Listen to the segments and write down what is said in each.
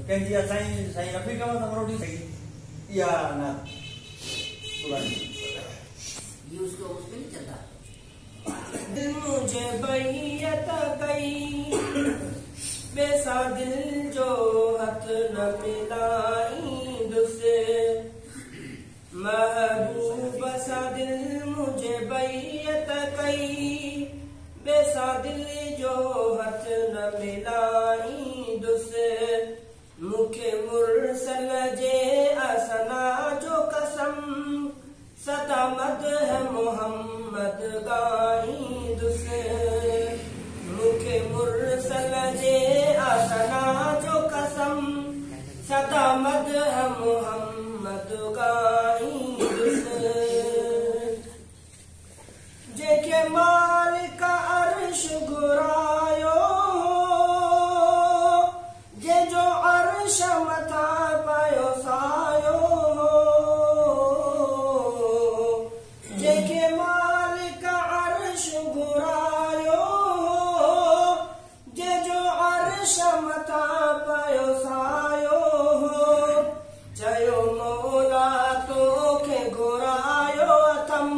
कंहिंजी साईं रफ़ी कम तमरोडी सही या ना पुरानी ये उसको उस पे नहीं चलता। दिल मुझे बैयत गई बेसा दिल जो हथ न मिलाई दुसे महबूब सा दिल मुझे बैयत गई बेसा दिल जो हथ न मिलाई दुसे मुखे मुरसल जे असना जो कसम सदा मदह मोहम्मद गाई दुसे मुखे मुरसल जे असना जो कसम सदा मदह मोहम्मद गाई दुसे जेके मालिक अर्श घुरायो जे जो अर्श मथा पायो सायो जेके मालिक अर्श घुरायो जे जो अर्श मथा पायो सायो चयो मौला तोखे घुरायो अथम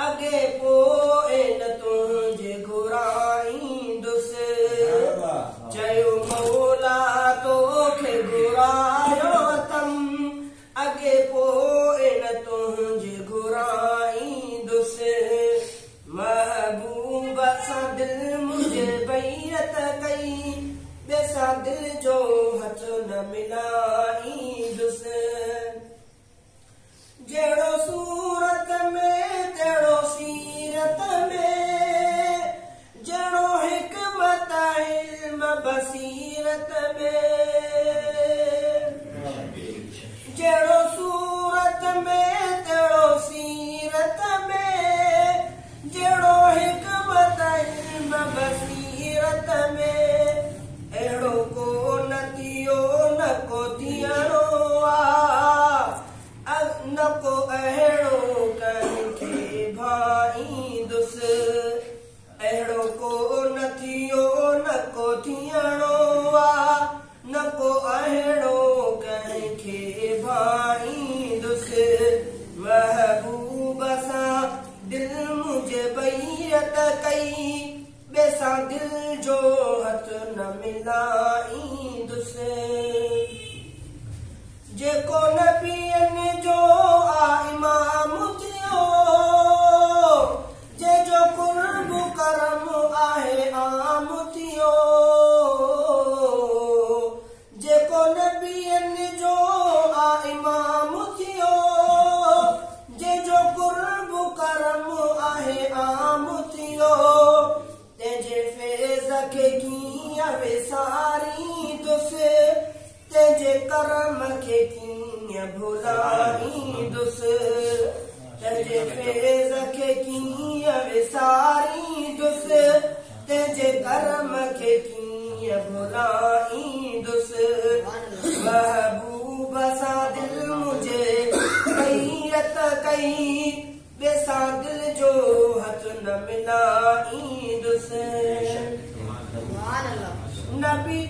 अगे पोइ न तुंहिंजे घुराईंदुसि चयो मौला तोखे घुरायो अथम अगे पोइ न तुंहिंजे घुराईंदुसि महबूब सां दिल मुंहिंजे बैयत कई ॿिए दिल जो हथ न मिलाईंदुसि जहिड़ो सूरत में तहिड़ो सीरत में जहिड़ो हिकमत इल्म बसीरत में जहिड़ो सूरत में तहिड़ो सीरत में जहिड़ो हिकमत इल्म बसीरत में अहिड़ो को न थियो न को थियणो आहे न को अहिड़ो कंहिंखे भाईंदुसि अहिड़ो को न थियो न को थियणो आहे न को अहिड़ो कंहिंखे भाईंदुसि महबूब सां दिल मुंहिंजे बैयत कई ॿिए सां दिल जो हथ न मिलाईंदुसि जेको नबियनि जो इमाम थियो जंहिंजो कुर्ब करम आहे आम थियो जेको नबियनि जो इमाम थियो जंहिंजो कुर्ब करम आहे आम थियो तंहिंजे फैज़ खे कीअं विसारींदुसि तंहिंजे करम खे कीअं भुलाईंदुसि तंहिंजे फैज़ खे कीअं विसारींदुसि तंहिंजे करम खे कीअं भुलाईंदुसि महबूब सां दिल मुंहिंजे बैयत कई ॿिए सां दिल जो हथ न मिलाईंदुसि नबी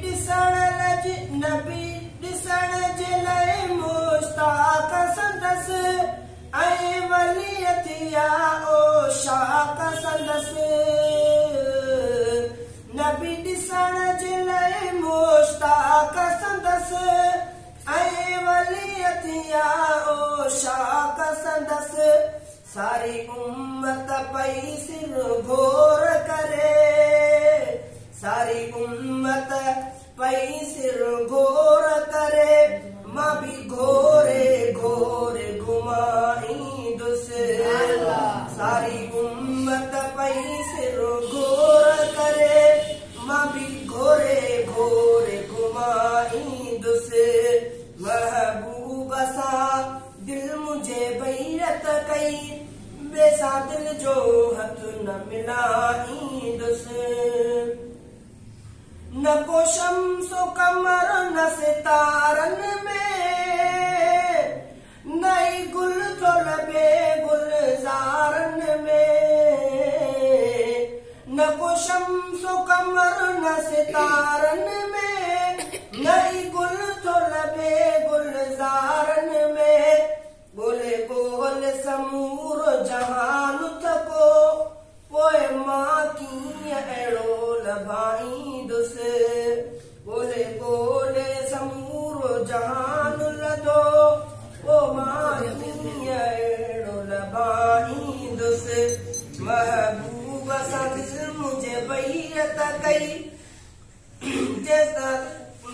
ॾिसण जे लाइ मुश्ताक संदसि ऐं वली थिया ओ शाक संदसि नबी ॾिसण जे लाइ मुश्ताक संदसि ऐं वली थिया ओ शाक संदसि सारी उम्मत पई सिर घोर करे सारी उम्मत पई सिर घोर करे मां बि घोरे घोरे घुमाईंदुसि सारी उम्मत पई सिर घोर करे मां बि घोरे घोरे घुमाईंदुसि महबूब सां दिल मुंहिंजे बैयत कई ॿिए सां दिल जो हथ न मिलाईंदुसि न को शम्सो कमर न सितारनि में नई गुल थो लभे गुलज़ारनि में न को शम्सो कमर न सितारनि में नई गुल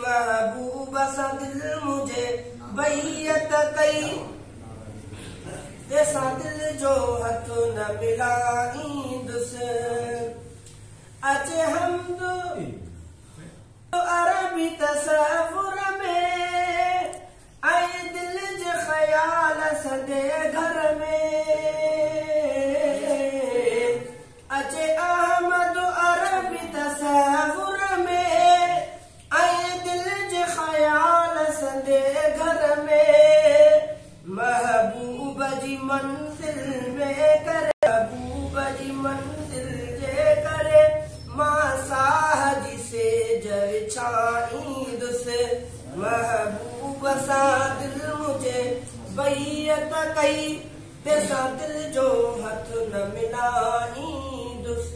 महबूब सा दिल मुझे बैयत कई तेसा दिल जो हथ न मिलाईंदुस अचे हम तो अरबी तसव्वुर में आए दिल जे ख्याल सदे घर में अचे अहमद अरबी तसव्वुर में आए दिल जे ख्याल सदे घर में महबूब जी मंजिल में करे महबूब जी मंजिल जे करे मां साह जी से जविछाईंदुस महबूब सा दिल मुझे बैयत कई तेसा दिल जो हथ न मिलाईंदुस।